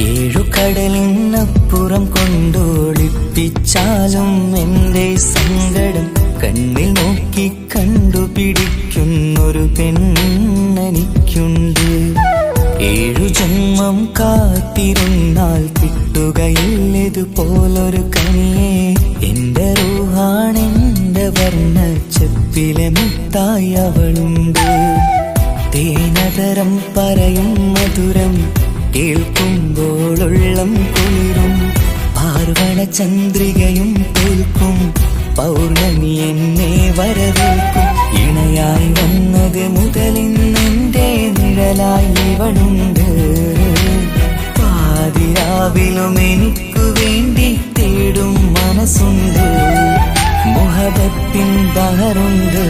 ഏഴുകടലിനപ്പുറം കൊണ്ടോളിപ്പിച്ചാലും എൻ്റെ സങ്കടം കണ്ണിൽ നോക്കി കണ്ടുപിടിക്കുന്നൊരു പെണ്ണെനിക്കുണ്ട്. 7 ജന്മം കാത്തിരുന്നാൽ കിട്ടുകയില്ലതുപോലൊരു കനിയെ. എൻ്റെ റൂഹാണെൻ്റെ വർണ്ണച്ചപ്പിലെ മുത്തായി അവളുണ്ട്. തേനതരം പറയും മധുരം കേൾക്കുമ്പോളുള്ളം കുളിരും. പാർവണ ചന്ദ്രികയും തോൽക്കും പൗർണമി എന്നെ വരവേൽക്കും. ഇണയായി വന്നത് മുതലിന്നെൻ്റെ നിഴലായി ഇവളുണ്ട്. പാതിരാവിലും എനിക്കു വേണ്ടി തേടും മനസ്സുണ്ട്. മുഹബത്തിൻ ബഹറുണ്ട്.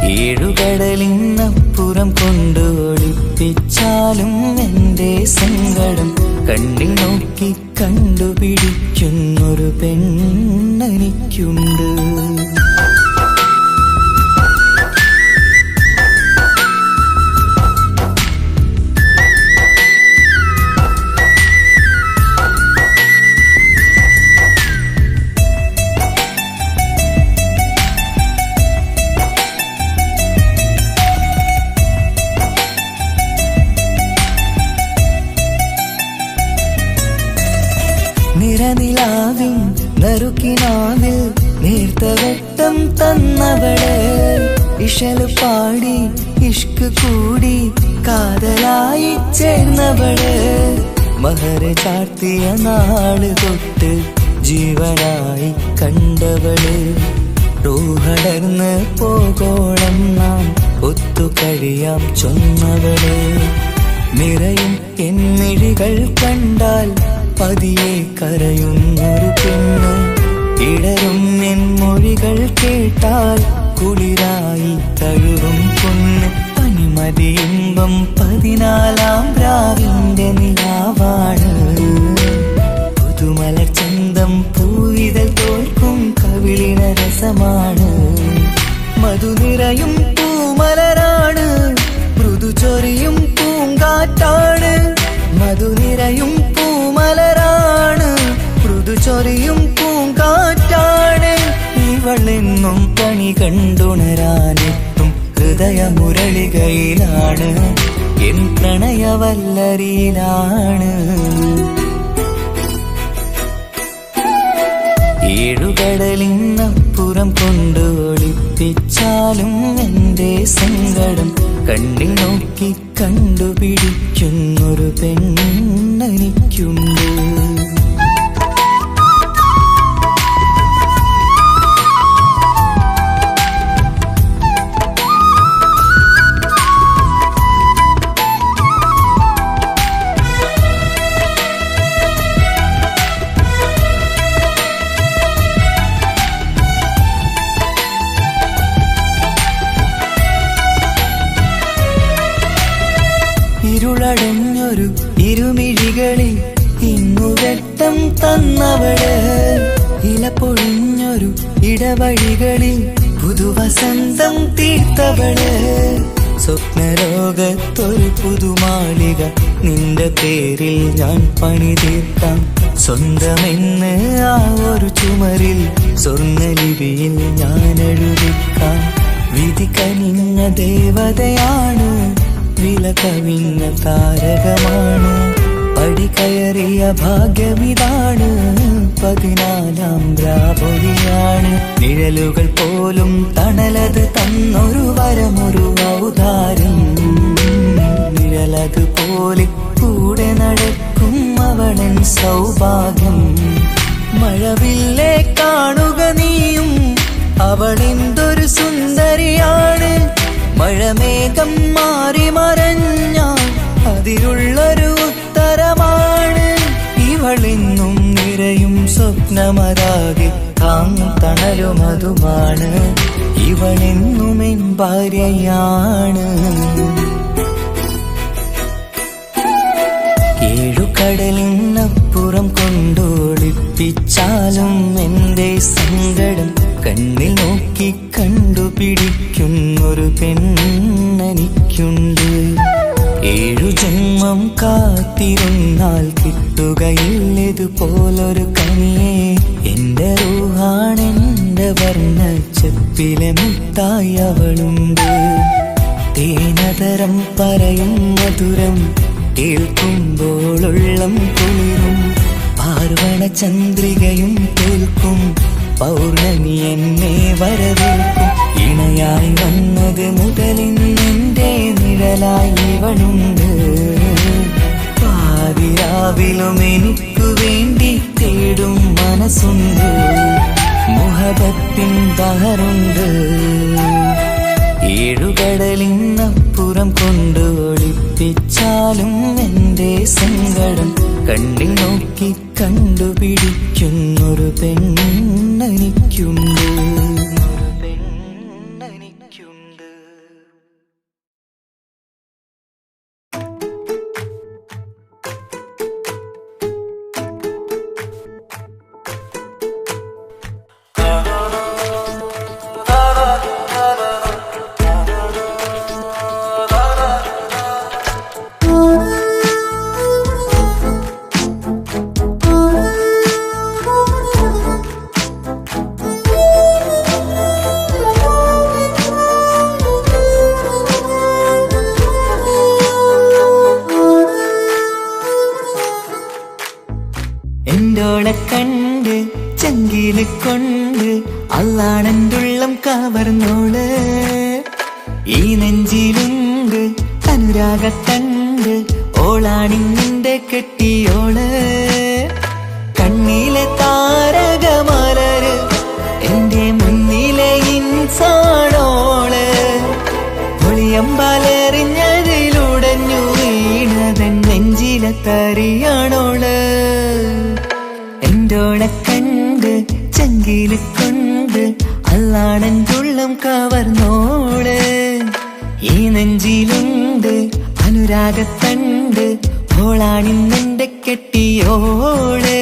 7 കടലിനപ്പുറം കൊണ്ടോളിപ്പിച്ചാലും എൻ്റെ സങ്കടം കണ്ണിൽ നോക്കി കണ്ടുപിടിക്കുന്നൊരു പെണ്ണെനിക്കുണ്ട്. നിറനിലാവിൻ നറുക്കിനാവിൽ നേർത്തവട്ടം തന്നവള്. ഇഷല് പാടി ഇഷ്ക് കൂടി കാതലായി ചേർന്നവള്. മഹർ ചാർത്തിയ നാള് തൊട്ട് ജീവനായി കണ്ടവള്. റൂഹടർന്ന് പോകോളം നാം ഒത്തു കഴിയാം ചൊന്നവള്. നിറയും എന്നിഴികൾ കണ്ടാൽ പതിയെ കരയുന്നൊരു പെണ്ണ്. ഇടരും എൻ മൊഴികൾ കേട്ടാൽ കുളിരായി തഴുകും പൊന്ന്. പനിമതിയിമ്പം 14-ാം രാവിന്റെ നിലാവാണ്. പുതുമലർ ചന്തം പൂവിതൽ തോൽക്കും കവിളിന രസമാണ്. മധുനിറയും പൂമലരാണ്. മൃദു ചൊരിയും പൂങ്കാറ്റാണ്. മധുനിറയും പൂമലരാണ്. മൃദു ചൊരിയും പൂങ്കാറ്റാണ്. ഇവളെന്നും കണി കണ്ടുണരാനെത്തും ഹൃദയമുരളികയിലാണ്. എൻ പ്രണയവല്ലരിയിലാണ്. 7 കടലിനപ്പുറം കൊണ്ടോളിപ്പിച്ചാലും എൻ്റെ സങ്കടം കണ്ണിൽ നോക്കി കണ്ടുപിടിക്കുന്നൊരു പെണ്ണെനിക്കുണ്ട്. ഇരുളടഞ്ഞൊരു ഇരുമിഴികളിൽ ഇന്നു വെട്ടം തന്നവള്. ഇല പൊഴിഞ്ഞൊരു ഇടവഴികളിൽ പുതുവസന്തം തീർത്തവള്. സ്വപ്നലോകത്തൊരു പുതുമാളിക നിന്റെ പേരിൽ ഞാൻ പണി തീർക്കാം. സ്വന്തമെന്ന് ആ ഒരു ചുമരിൽ സ്വർണ്ണലിപിയിൽ ഞാൻ എഴുതിക്കാം. വിധി കനിഞ്ഞ ദേവതയാണ്. വില കവിഞ്ഞ താരകമാണ്. പടി കയറിയ ഭാഗ്യമിതാണ്. 14-ാം രാപൊലിയാണ്. നിഴലുകൾ പോലും തണലത് തന്നൊരു വരമൊരു ഔദാര്യം. നിഴലത് പോലെ കൂടെ നടക്കും അവളൻ സൗഭാഗ്യം. മഴവില്ലേ കാണുക നീയും അവളെന്തൊരു സുന്ദരിയാണ്. മഴമേഘം മാറി മറഞ്ഞാൽ അതിലുള്ളൊരു ഉത്തരമാണ്. ഇവളെന്നും നിറയും സ്വപ്നമതാകെ താങ്ങും തണലും അതുമാണ്. ഇവളെന്നും എൻ ഭാര്യയാണ്. 7 കടലിനപ്പുറം കൊണ്ടോളിപ്പിച്ചാലും എൻ്റെ സങ്കടം കണ്ണിൽ നോക്കി കണ്ടുപിടിക്കുന്നൊരു പെണ്ണെനിക്കുണ്ട്. ഏഴു ജന്മം കാത്തിരുന്നാൽ കിട്ടുകയില്ലതുപോലൊരു കനിയെ. എന്റെ റൂഹാണെന്റെ വർണ്ണച്ചെപ്പിലെ മുത്തായി അവളുണ്ട്. തേനതരം പറയും മധുരം കേൾക്കുമ്പോളുള്ളം കുളിരും. പാർവണ ചന്ദ്രികയും കേൾക്കും പൗർണമി എന്നെ വരവേൽക്കും. ഇണയായി വന്നത് മുതലിന്നെന്റെ നിഴലായി ഇവളുണ്ട്. പാതിരാവിലും എനിക്കു വേണ്ടി തേടും മനസ്സുണ്ട്. മുഹബത്തിൻ ബഹറുണ്ട്. ഏഴുകടലിനപ്പുറം കൊണ്ട് ഒളിപ്പിച്ചാലും എന്റെ സങ്കടം കണ്ണിൽ നോക്കി കണ്ടുപിടിക്കുന്നൊരു പെണ്ണെനിക്കുണ്ട്. എന്തോളെ കണ്ട് ചങ്കില് കൊണ്ട് അള്ളാണെന്തുള്ളം കവർന്നോള്. ഈ നെഞ്ചിലുണ്ട് അനുരാഗത്തണ്ട് ഓളാണിന്റെ കെട്ടിയോള്. കണ്ണിലെ താരകമലര് എന്റെ മുന്നിലെ ഇൻസാണോള്. ഒളിയമ്പാലെറിഞ്ഞതിലുടഞ്ഞു വീണതൻ നെഞ്ചിലെ തരിയാണോള്. എന്തോളെ കണ്ട് ചങ്കില് കൊണ്ട് അള്ളാണെന്തുള്ളം കവർന്നോള്. ഈ നെഞ്ചിലുണ്ട് അനുരാഗത്തണ്ട് ഓളാണിന്നെന്റെ കെട്ടിയോള്.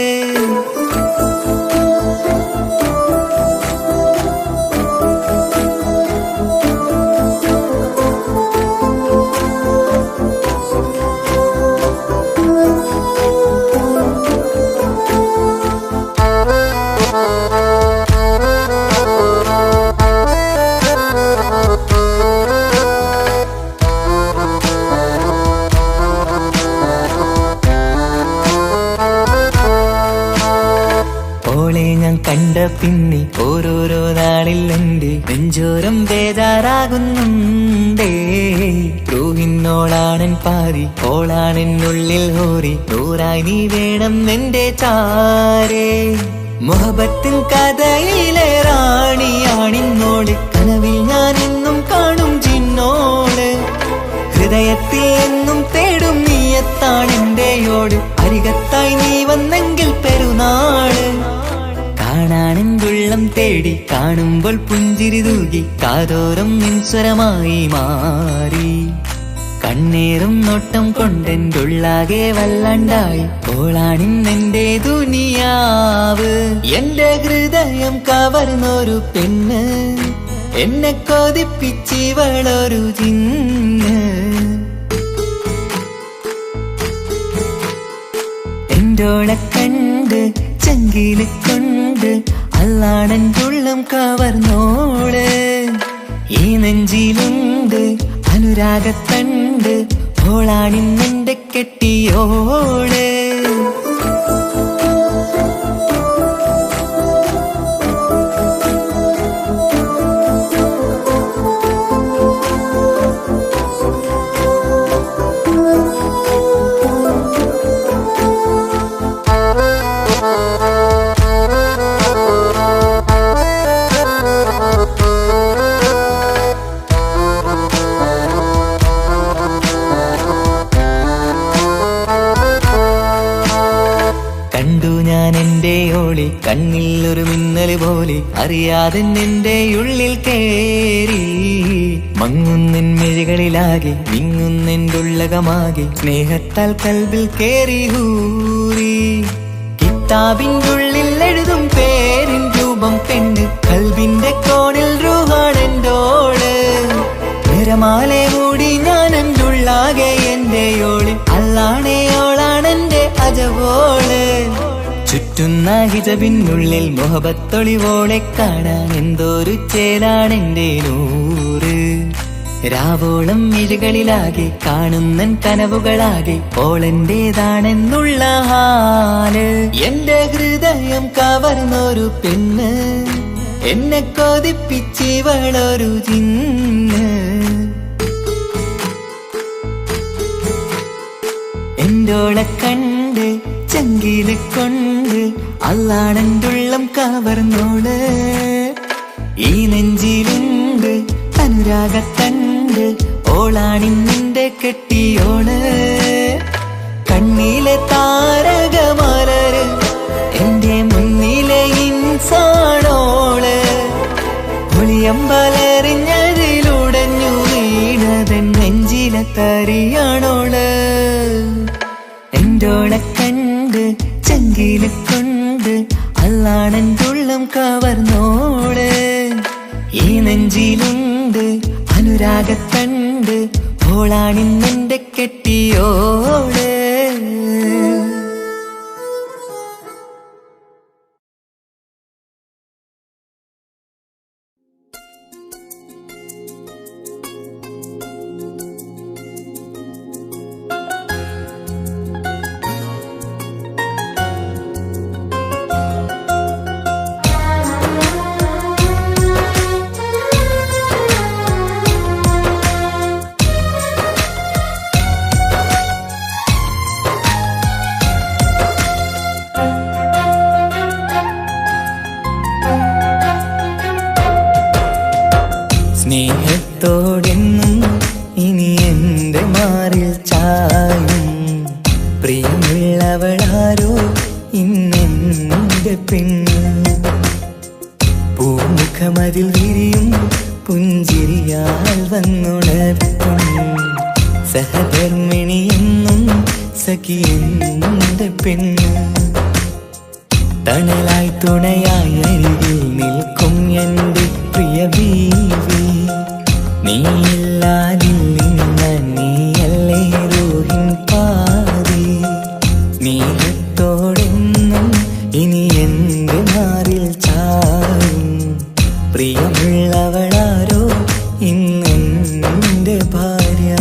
ഞാൻ കണ്ട പിന്നെ ഓരോരോ നാളിൽ എന്റെ നെഞ്ചോരം ബേജാറാകുന്നുണ്ടേ. റൂഹിന്നോളാണൻ പാതി ഓളാണെന്നുള്ളിൽ ഹോറി. നൂറായി നീ വേണം എന്റെ ചാരേ. മുഹബത്തിൻ കഥയിലെ റാണിയാണിന്നോട്. കനവിൽ ഞാൻ എന്നും കാണും ജിന്നോട്. ഹൃദയത്തിൽ എന്നും തേടും നീയത്താണെന്റെയോട്. അരികത്തായി നീ വന്നെങ്കിൽ പെരുന്നാള്. കാണാനെന്തുള്ളം തേടി കാണുമ്പോൾ പുഞ്ചിരി തൂകി കാതോരം നിൻസ്വരമായി മാറി. കണ്ണേറും നോട്ടം കൊണ്ടെന്തുള്ളാകെ വല്ലാണ്ടായി. ഓളാണിന്നെന്റെ ദുനിയാവ്. എന്റെ ഹൃദയം കവർന്നൊരു പെണ്ണ്. എന്നെ കൊതിപ്പിച്ചിവളൊരു ജിന്ന്. എന്തോളെ കണ്ട് ചങ്കില് കൊണ്ട് അള്ളാണെന്തുള്ളം കവർന്നോള്. ഈ നെഞ്ചിലുണ്ട് അനുരാഗത്തണ്ട് ഓളാണിന്നെന്റെ കെട്ടിയോള്. കണ്ണിൽ ഒരു മിന്നല് പോലെ അറിയാതെ നിന്റെ ഉള്ളിൽ കേറി. മങ്ങുന്നെൻ മിഴികളിലാകെ വിങ്ങുന്നെന്തുള്ളകമാകെ സ്നേഹത്താൽ കൽബിൽ കേറി ഹൂറി. കിതാബിന്റെ ഉള്ളിൽ എഴുതും പേരിൻ രൂപം പെണ്ണ്. കൽബിന്റെ കോണിൽ റൂഹാണെന്തോള്. നിറമാലെ മൂടി ഞാൻ എന്തുള്ള കനവിലാകെ എന്റെ ഓള് അല്ലാണേ ഓളാണെന്റെ അജവോള് ചുറ്റുന്ന ഹിജബിനുള്ളിൽ മുഹബത്തൊളിവോളെ കാണാൻ എന്തോരു ചേലാണെന്റെ നൂറ് രാവോളം മിഴികളിലാകെ കാണുന്നൻ കനവുകളാകെ ഓളെന്റേതാണെന്നുള്ള ഹാല് എന്റെ ഹൃദയം കവർന്നൊരു പെണ്ണ് എന്നെ കൊതിപ്പിച്ചിവളൊരു ജിന്ന് എന്തോളെ കണ്ട് ചങ്കില് കൊണ്ട് അല്ലാണെന്തുള്ളം കവർന്നോള് ഈ നെഞ്ചിലുണ്ട് അനുരാഗത്തണ്ട് ഓളാണിന്നിന്റെ കെട്ടിയോള് കണ്ണിലെ താരകമലര് എന്റെ മുന്നിലെ ഇൻസാണോള് ഒളിയമ്പലറിഞ്ഞതിലുടഞ്ഞു വീണതൻ നെഞ്ചിലെ തരിയാണോള് എന്തോളെ കണ്ട് ചങ്കില് കൊണ്ട് അല്ലാണെന്തുള്ളം കവർന്നോള് ഈ നെഞ്ചിലുണ്ട് അനുരാഗത്തണ്ട് ഓളാണിന്നെന്റെ കെട്ടിയോള് സ്നേഹത്തോടെന്നും ഇനി എന്റെ മാറിൽ ചായും പ്രിയമുള്ളവളാരോ ഇന്നെന്റെ പെണ്ണ് പൂമുഖമതിൽ വിരിയും പുഞ്ചിരിയാൽ വന്നുണർത്തും സഹധർമ്മിണിയെന്നും സഖിയെന്റെ പെണ്ണ് തണലായി തുണയായി അരികിൽ നിൽക്കും എന്റെ പ്രിയ ബീവി നീയില്ലാതില്ല നീയല്ലേ റൂഹിൻ പാതി സ്നേഹത്തോടെന്നും ഇനി എന്റെ മാറിൽ ചായും പ്രിയമുള്ളവളാരോ ഇന്നെന്റെ ഭാര്യ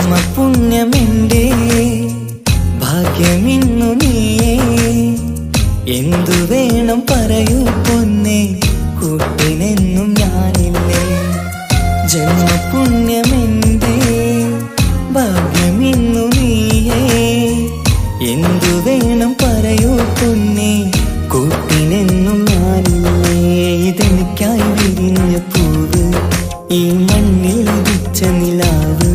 ജന്മപുണ്യമെന്റെ ഭാഗ്യമിന്നു നീയേ എന്തു വേണം പറയൂ പൊന്നേ കൂട്ടിനെന്നും ഞാനില്ലേ ജന്മപുണ്യമെന്റെ ഭാഗ്യമിന്നു നീയേ എന്തു വേണം പറയൂ പൊന്നേ കൂട്ടിനെന്നും ഞാനില്ലേ ഇതെനിക്കായി വിരിഞ്ഞ പൂവ് ഈ മണ്ണിൽ ഉദിച്ച നിലാവ്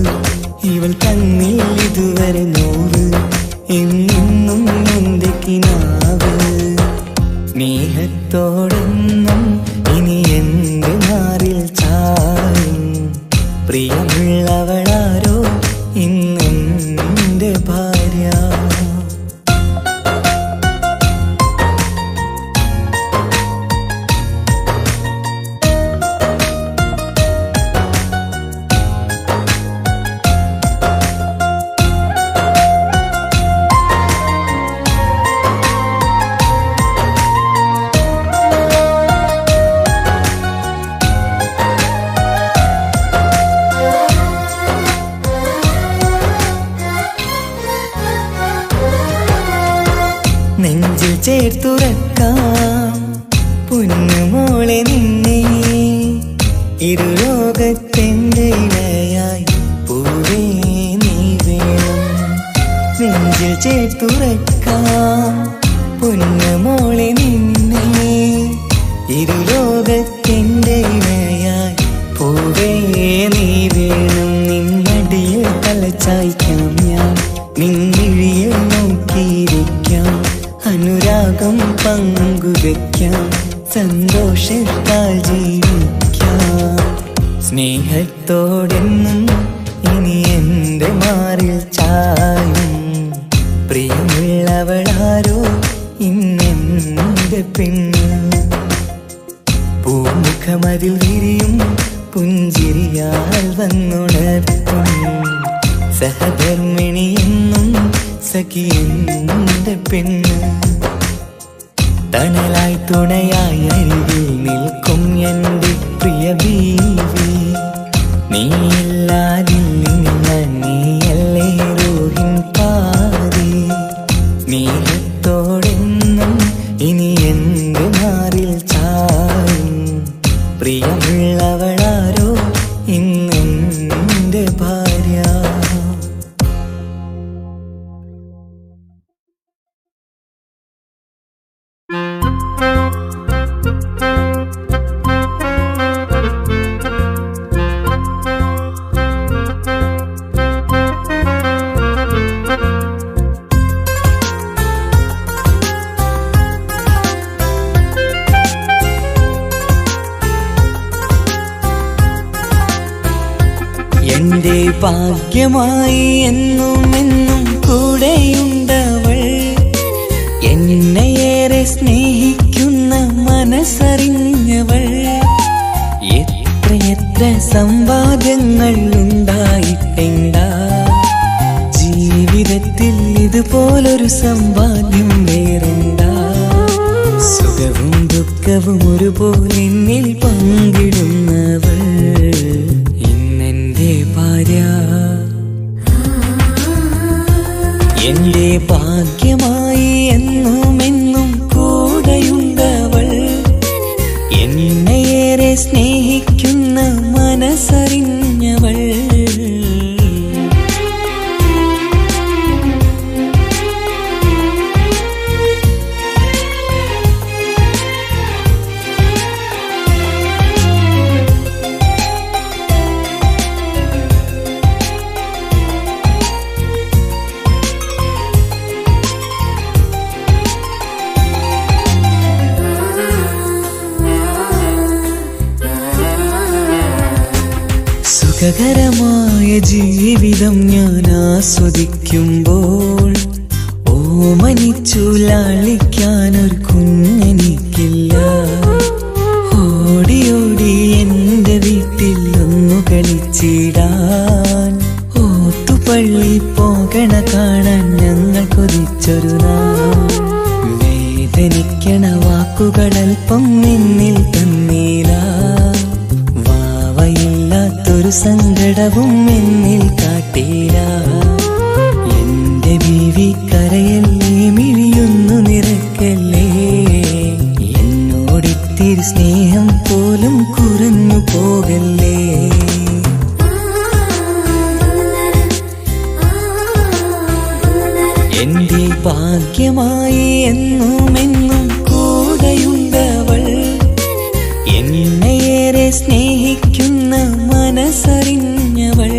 ഇവൾ കണ്ണിൽ ഇതുവരെ നോവ് എന്നും എന്റെ കിനാവ് സ്നേഹത്തോടെന്നും ഇനി എന്റെ മാറിൽ ചായും പ്രിയമുള്ളവളാരോ ഇന്നെന്റെ ഭാര്യ നെഞ്ചിൽ ചേർത്തുറക്കാം പൊന്നുമോളെ നിന്നെ ഇരുലോകത്തെന്റെ ഇണയായി പൂവേ നീ വേണം നെഞ്ചിൽ ചേർത്തുറക്കാം പൊന്നുമോളെ നിന്നെ ഇരുലോകത്തെന്റെ ഇണയായി പൂവേ നീ വേണം പറയാം, നിൻമിഴിയിൽ നോക്കിയിരിക്കാം, അനുരാഗം പങ്കുവെക്കാം, സന്തോഷത്താൽ ജീവിക്കാം. സ്നേഹത്തോടെന്നും ഇനി എൻ്റെ മാറിൽ ചായും, പ്രിയമുള്ളവളാരോ ഇന്നെൻ്റെ പെണ്ണ്. പൂമുഖമതിൽ വിരിയും പുഞ്ചിരിയാൽ വന്നുണർത്തും, സഹധർമ്മിണിയെന്നും സഖിയെന്റെ പെണ്ണ്. തണലായി തുണയായി അരികിൽ നിൽക്കും എൻ്റെ പ്രിയ ബീവി, നീയില്ലാതില്ല നീയല്ലേ റൂഹിൻ പാതി. സ്നേഹത്തോടെന്നും ഇനി എൻ്റെ മാറിൽ ചായും, പ്രിയമുള്ളവളാരോ ഇന്നെൻ്റെ ഭാര്യ. എന്റെ ഭാഗ്യമായി എന്നും എന്നും കൂടെയുണ്ടവൾ, എന്നെയേറെ സ്നേഹിക്കുന്ന മനസ്സറിഞ്ഞവൾ. എത്രയെത്ര സമ്പാദ്യങ്ങൾ ഉണ്ടായിട്ടെന്താ, ജീവിതത്തിൽ ഇതുപോലൊരു സമ്പാദ്യം വേറെന്താ. സുഖവും ദുഃഖവും ഒരുപോലെ എന്നിൽ പങ്കിടുന്നവൾ ഇന്നെന്റെ ഭാര്യ. എന്റെ ഭാഗ്യമായി എന്നും എന്നും കൂടെയുണ്ടവൾ, എന്നെയേറെ സ്നേഹിക്കുന്ന മനസ്സറിഞ്ഞവൾ. സുഖകരമായ ജീവിതം ഞാൻ ആസ്വദിക്കുമ്പോൾ, ഓമനിച്ചു ലാളിക്കാനൊരു കുഞ്ഞെനിക്കില്ല. ഓടി ഓടി എൻ്റെ വീട്ടിൽ ഒന്നു കളിച്ചിടാൻ, ഓത്തുപള്ളി പോകണ കാണാൻ ഞങ്ങൾ കൊതിച്ചൊരു നാൾ. വേദനിക്കണ വാക്കുകളൽപ്പം നിന്നിൽ തന്നീല, വാവയില്ലാത്തൊരു സങ്കടവും എന്നിൽ കാട്ടീല. എന്റെ ബീവി കരയല്ലേ, മിഴിയൊന്നു നിറക്കല്ലേ, എന്നോടിത്തിരി സ്നേഹം പോലും കുറഞ്ഞു പോകല്ലേ. എന്റെ ഭാഗ്യമായി എന്നും എന്നും കൂടെയുണ്ടവൾ, എന്നെയേറെ സ്നേഹിക്കുന്ന മനസ്സറിഞ്ഞവൾ.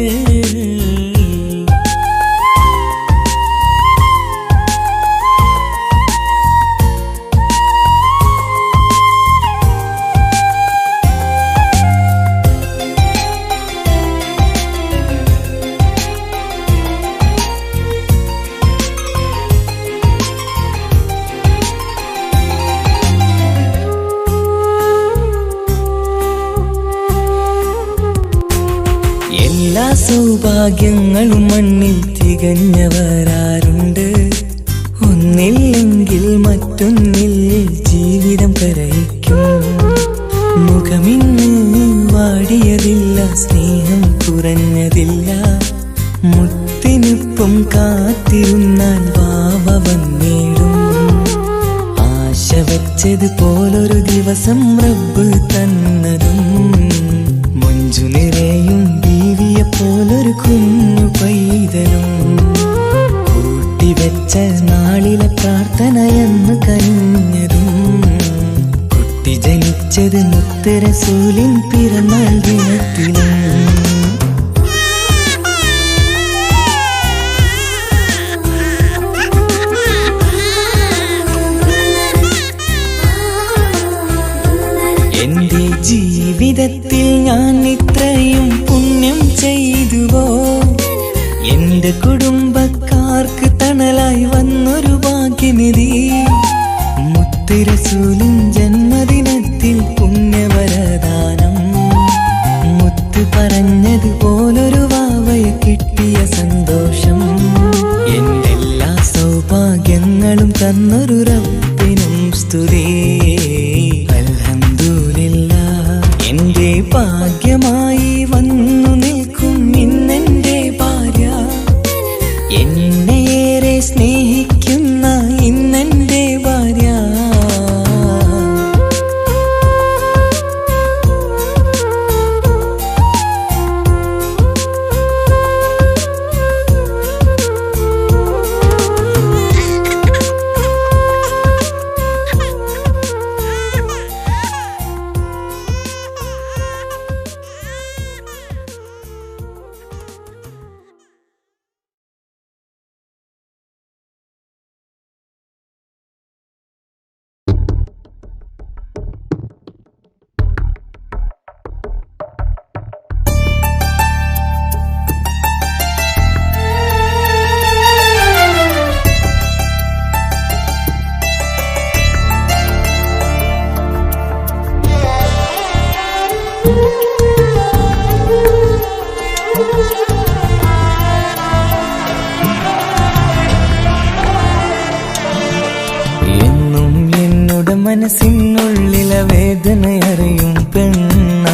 എല്ലാ സൗഭാഗ്യങ്ങളും മണ്ണിൽ തികഞ്ഞവരാരുണ്ട്, ഒന്നില്ലെങ്കിൽ മറ്റൊന്നിൽ ജീവിതം കരയിക്കും. മുഖമിന്ന് വാടിയതില്ല, സ്നേഹം കുറഞ്ഞതില്ല, മുത്തിനൊപ്പം കാത്തിരുന്നാൽ വാവ വന്നിടും. ആശ വെച്ചതുപോലൊരു ദിവസം റബ്ബ് തന്നതും, മഞ്ജു നിറയും ബീവിയെ പോലൊരു കുഞ്ഞു പൈതലും. കൂട്ടിവെച്ച നാളിലെ പ്രാർത്ഥനയെന്ന് കനിഞ്ഞതും, കുട്ടി ജനിച്ചത് മുത്ത് റസൂലിൻ പിറന്നാൾ ദിനത്തിലും. തന്നൊരു റബ്ബിനും സ്തുതി. അൽഹംദുലില്ലാഹ് എന്റെ ഭാഗ്യമായി വന്നു നിൽക്കും ഇന്നെന്റെ ഭാര്യ, എന്നെയേറെ സ്നേഹിക്കുന്ന ഇന്നെന്റെ ഭാര്യ. മനസ്സിനുള്ളിലെ വേദനയറിയും പെണ്ണ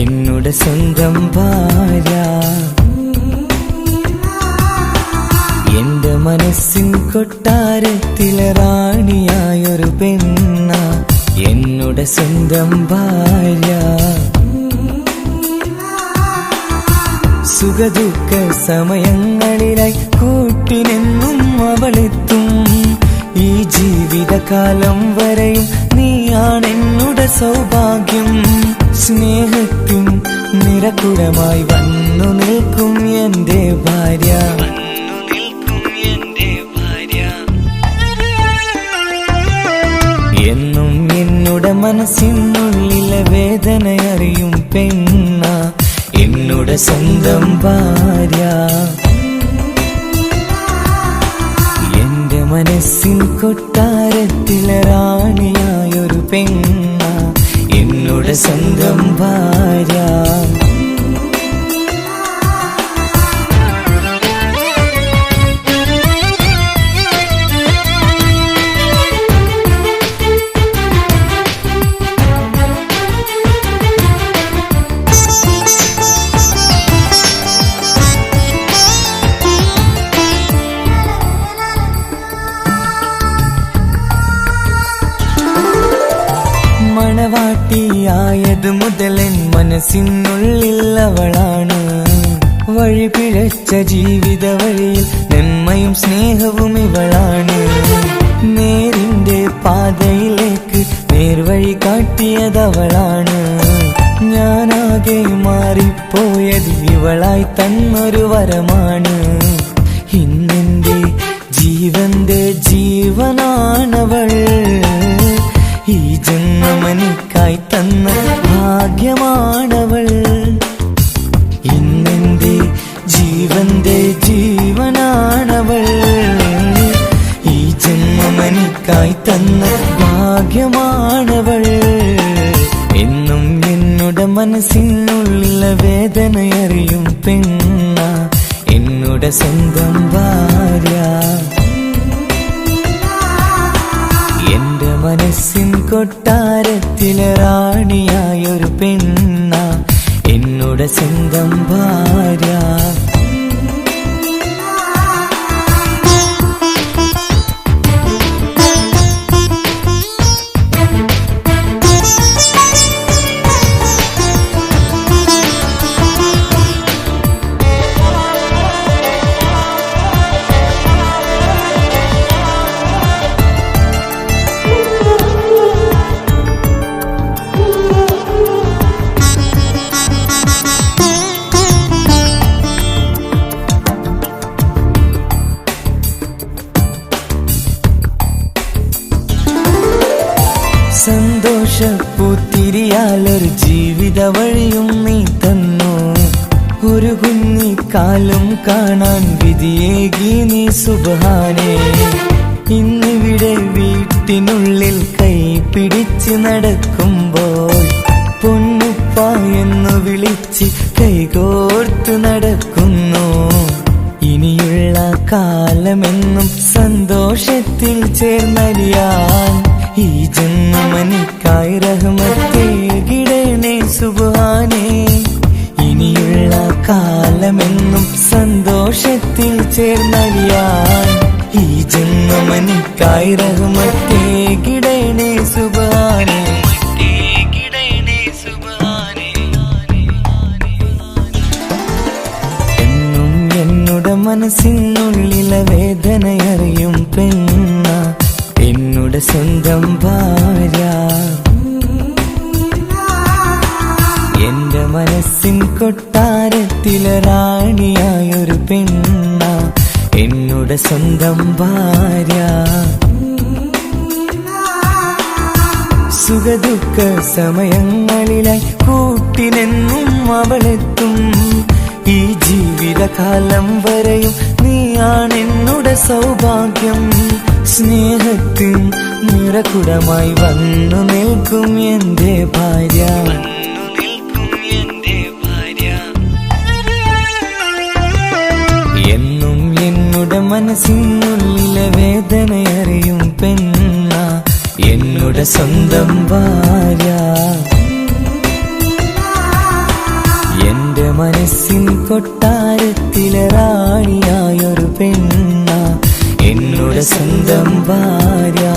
എന്നുടെ സ്വന്തം ഭാര്യ. എന്റെ മനസ്സിൻ കൊട്ടാരത്തിലെ റാണിയായൊരു പെണ്ണ എന്നുടെ സ്വന്തം ഭാര്യ. സുഖദുഃഖ സമയങ്ങളിലായി കൂട്ടിനെന്നും അവളെത്തും. ഈ ജീവിതകാലം വരെയും നീയാണെന്നുടെ സൗഭാഗ്യം. സ്നേഹത്തിൻ നിറകുടമായി വന്നു നിൽക്കും എന്റെ ഭാര്യ. എന്നും എന്നുടെ മനസ്സിനുള്ളിലെ വേദനയറിയും പെണ്ണ എന്നുടെ സ്വന്തം ഭാര്യ. മനസ്സിൻ കൊട്ടാരത്തിലെ റാണിയായൊരു പെണ്ണ എന്നുടെ സ്വന്തം ഭാര്യ. മണവാട്ടിയായത് മുതലൻ മനസ്സിനുള്ളിൽ അവളാണ്. വഴി പിഴച്ച ജീവിത വഴിയിൽ നന്മയും സ്നേഹവും ഇവളാണ്. നേരിന്റെ പാതയിലേക്ക് നേർവഴി കാട്ടിയതവളാണ്. ഞാനാകെ മാറിപ്പോയത് ഇവളായി തന്നൊരു വരമാണ്. ഇന്നെന്റെ ജീവന്റെ ജീവനാണവൾ. ഈ ജന്മമെനിക്കായി തന്ന ഭാഗ്യമാണവൾ. ഇന്നെന്റെ ജീവന്റെ ജീവനാണവൾ. ഈ ജന്മമെനിക്കായി തന്ന ഭാഗ്യമാണവൾ. എന്നും എന്നുടെ മനസ്സിനുള്ളിലെ വേദനയറിയും പെണ്ണ എന്നുടെ സ്വന്തം ഭാര്യ. എന്റെ മനസ്സിൻ കൊട്ടാരത്തിലെ റാണിയായൊരു പെണ്ണ എന്നുടെ സ്വന്തം ഭാര്യ. സന്തോഷപ്പൂത്തിരിയാലൊരു ജീവിത വഴിയും നീ തന്നു. ഒരു കുഞ്ഞിക്കാലും കാണാൻ വിധിയേകി നീ സുബ്ഹാനേ. ഇന്നിവിടെ വീട്ടിനുള്ളിൽ കൈ പിടിച്ച് നടക്കുമ്പോൾ പൊന്നുപ്പ എന്നു വിളിച്ച് കൈകോർത്ത് നടക്കുന്നു. ഇനിയുള്ള കാലമെന്നും സന്തോഷത്തിൽ സന്തോഷത്തിൽ ചേർന്നലിയാൻ ഈ ജന്മനിക്കായി റഹ്മത്തേകിടണേ സുബ്ഹാനേ. ഇനിയുള്ള കാലമെന്നും സന്തോഷത്തിൽ ചേർന്നലിയാൻ ഈ ജന്മനിക്കായി റഹ്മത്തേകിടണേ സുബ്ഹാനേ. എന്നും എന്നുടെ മനസ്സിനുള്ളിലെ വേദനയറിയും പെണ്ണ എന്നുടെ സ്വന്തം ഭാര്യ. എന്റെ മനസ്സിൻ കൊട്ടാരത്തിലെ റാണിയായൊരു പെണ്ണ എന്നുടെ സ്വന്തം ഭാര്യ. സുഖദുഃഖ സമയങ്ങളിലായി കൂട്ടിനെന്നും അവളെത്തും. ഈ ജീവിതകാലം വരെയും നീയാണെന്നുടെ സൗഭാഗ്യം. സ്നേഹത്തിൻ നിറകുടമായി വന്നു നിൽക്കും എന്റെ ഭാര്യ. എന്നും എന്നുടെ മനസ്സിനുള്ളിലെ വേദനയറിയും പെണ്ണ എന്നുടെ സ്വന്തം ഭാര്യ. എന്റെ മനസ്സിൻ കൊട്ടാരത്തിലെ റാണിയായൊരു പെണ്ണ എന്നുടെ സ്വന്തം ഭാര്യ.